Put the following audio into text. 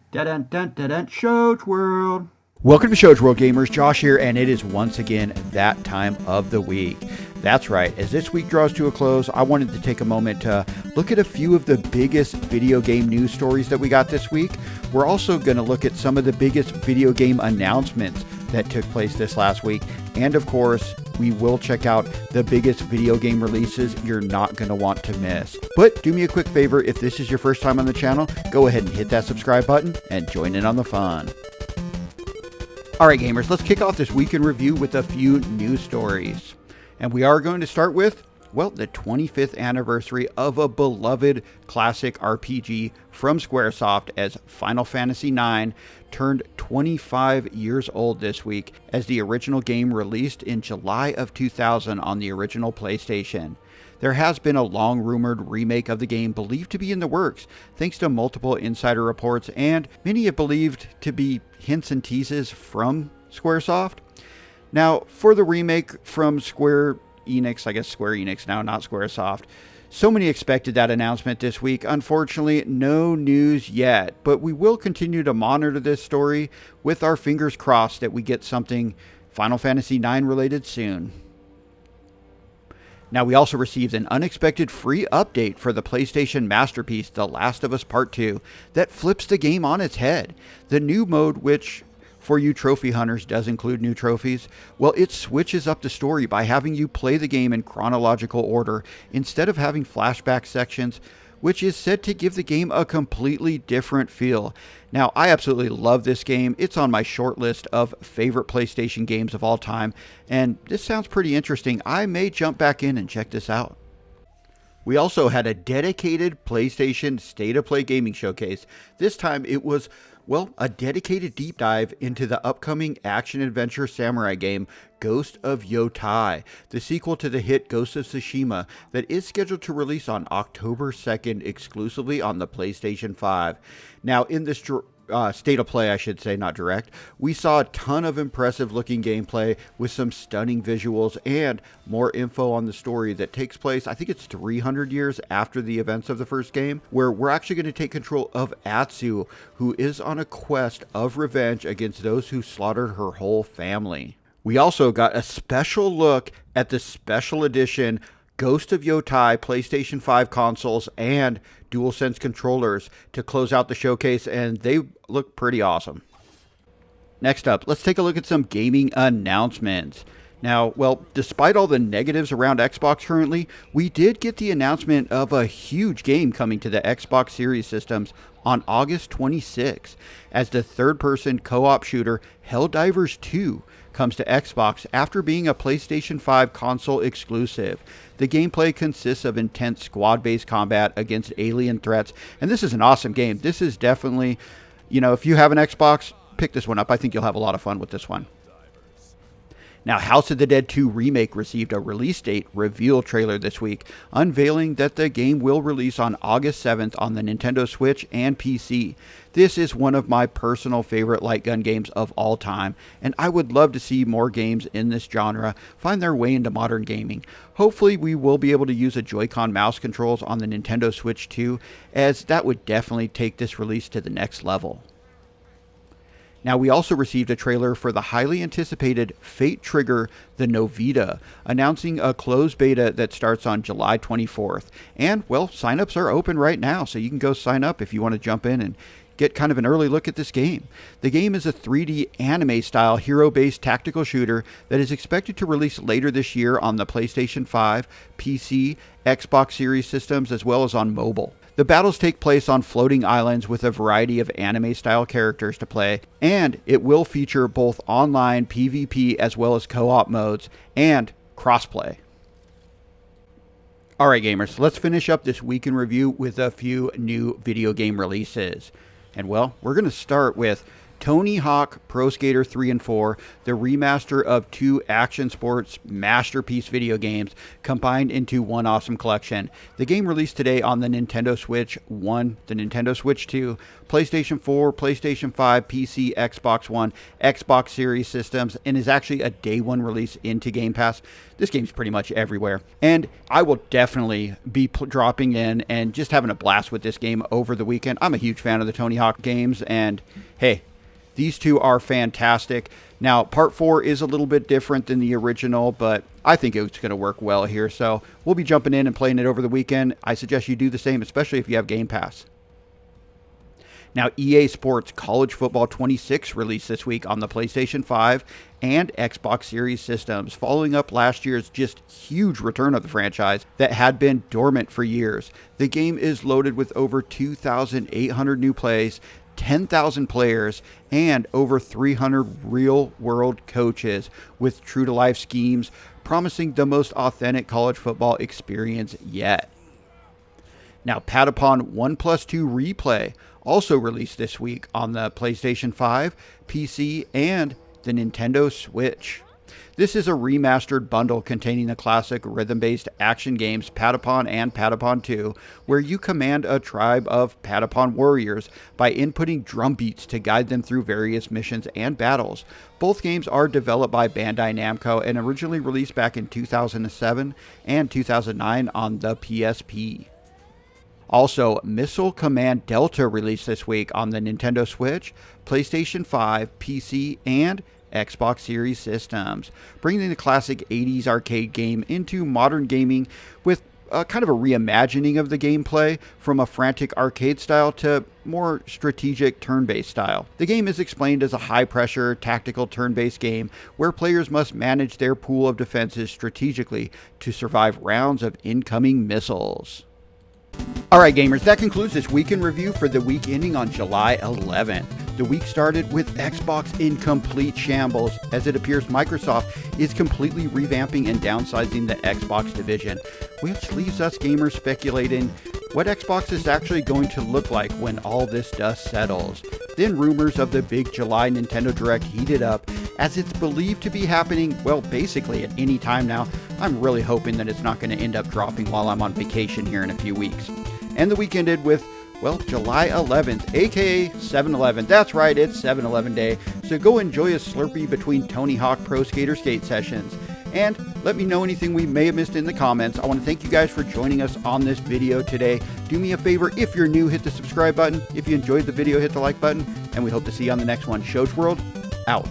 Dun-dun-dun-dun-dun, Shows World. Welcome to Shows World Gamers, Josh here, and it is once again that time of the week. That's right, as this week draws to a close, I wanted to take a moment to look at a few of the biggest video game news stories that we got this week. We're also going to look at some of the biggest video game announcements that took place this last week. And of course, we will check out the biggest video game releases you're not going to want to miss. But do me a quick favor, if this is your first time on the channel, go ahead and hit that subscribe button and join in on the fun. Alright gamers, let's kick off this week in review with a few news stories. And we are going to start with, well, the 25th anniversary of a beloved classic RPG from Squaresoft, as Final Fantasy IX turned 25 years old this week, as the original game released in July of 2000 on the original PlayStation. There has been a long-rumored remake of the game believed to be in the works, thanks to multiple insider reports, and many have believed to be hints and teases from Squaresoft. Now, for the remake from Square Enix now, not Squaresoft, so many expected that announcement this week. Unfortunately, no news yet, but we will continue to monitor this story with our fingers crossed that we get something Final Fantasy IX related soon. Now, we also received an unexpected free update for the PlayStation masterpiece, The Last of Us Part 2, that flips the game on its head. The new mode, which for you trophy hunters does include new trophies, well, it switches up the story by having you play the game in chronological order instead of having flashback sections, which is said to give the game a completely different feel. Now, I absolutely love this game. It's on my short list of favorite PlayStation games of all time, and this sounds pretty interesting. I may jump back in and check this out. We also had a dedicated PlayStation State of Play gaming showcase. This time it was, well, a dedicated deep dive into the upcoming action-adventure samurai game, Ghost of Yotai, the sequel to the hit Ghost of Tsushima that is scheduled to release on October 2nd exclusively on the PlayStation 5. Now, in this State of Play, I should say, not direct, we saw a ton of impressive looking gameplay with some stunning visuals and more info on the story that takes place, I think it's 300 years after the events of the first game, where we're actually going to take control of Atsu, who is on a quest of revenge against those who slaughtered her whole family. We also got a special look at the special edition Ghost of Yotai PlayStation 5 consoles and DualSense controllers to close out the showcase, and they look pretty awesome. Next up, let's take a look at some gaming announcements. Now, well, despite all the negatives around Xbox currently, we did get the announcement of a huge game coming to the Xbox Series systems on August 26th, as the third-person co-op shooter Helldivers 2 comes to Xbox after being a PlayStation 5 console exclusive. The gameplay consists of intense squad-based combat against alien threats, and this is an awesome game. This is definitely, if you have an Xbox, pick this one up. I think you'll have a lot of fun with this one. Now, House of the Dead 2 Remake received a release date reveal trailer this week, unveiling that the game will release on August 7th on the Nintendo Switch and PC. This is one of my personal favorite light gun games of all time, and I would love to see more games in this genre find their way into modern gaming. Hopefully, we will be able to use a Joy-Con mouse controls on the Nintendo Switch too, as that would definitely take this release to the next level. Now, we also received a trailer for the highly anticipated Fate Trigger the Novita, announcing a closed beta that starts on July 24th. And, well, signups are open right now, so you can go sign up if you want to jump in and get kind of an early look at this game. The game is a 3D anime-style hero-based tactical shooter that is expected to release later this year on the PlayStation 5, PC, Xbox Series systems, as well as on mobile. The battles take place on floating islands with a variety of anime-style characters to play, and it will feature both online PvP as well as co-op modes and crossplay. Alright gamers, let's finish up this week in review with a few new video game releases. And well, we're going to start with Tony Hawk Pro Skater 3 and 4, the remaster of two action sports masterpiece video games combined into one awesome collection. The game released today on the Nintendo Switch 1, the Nintendo Switch 2, PlayStation 4, PlayStation 5, PC, Xbox One, Xbox Series systems, and is actually a day one release into Game Pass. This game's pretty much everywhere. And I will definitely be dropping in and just having a blast with this game over the weekend. I'm a huge fan of the Tony Hawk games, and hey, these two are fantastic. Now, Part 4 is a little bit different than the original, but I think it's going to work well here. So we'll be jumping in and playing it over the weekend. I suggest you do the same, especially if you have Game Pass. Now, EA Sports College Football 26 released this week on the PlayStation 5 and Xbox Series systems, following up last year's just huge return of the franchise that had been dormant for years. The game is loaded with over 2,800 new plays, 10,000 players, and over 300 real-world coaches with true-to-life schemes, promising the most authentic college football experience yet. Now, Patapon 1+2 Replay also released this week on the PlayStation 5, PC, and the Nintendo Switch. This is a remastered bundle containing the classic rhythm-based action games Patapon and Patapon 2, where you command a tribe of Patapon warriors by inputting drum beats to guide them through various missions and battles. Both games are developed by Bandai Namco and originally released back in 2007 and 2009 on the PSP. Also, Missile Command Delta released this week on the Nintendo Switch, PlayStation 5, PC, and Xbox Series systems, bringing the classic 80s arcade game into modern gaming with kind of a reimagining of the gameplay from a frantic arcade style to more strategic turn-based style. The game is explained as a high-pressure, tactical turn-based game where players must manage their pool of defenses strategically to survive rounds of incoming missiles. Alright gamers, that concludes this week in review for the week ending on July 11th. The week started with Xbox in complete shambles, as it appears Microsoft is completely revamping and downsizing the Xbox division, which leaves us gamers speculating what Xbox is actually going to look like when all this dust settles. Then rumors of the big July Nintendo Direct heated up, as it's believed to be happening, well, basically at any time now. I'm really hoping that it's not going to end up dropping while I'm on vacation here in a few weeks. And the week ended with, well, July 11th, aka 7-Eleven. That's right, it's 7-Eleven Day. So go enjoy a Slurpee between Tony Hawk Pro Skater skate sessions. And let me know anything we may have missed in the comments. I want to thank you guys for joining us on this video today. Do me a favor, if you're new, hit the subscribe button. If you enjoyed the video, hit the like button. And we hope to see you on the next one. Shows World, out.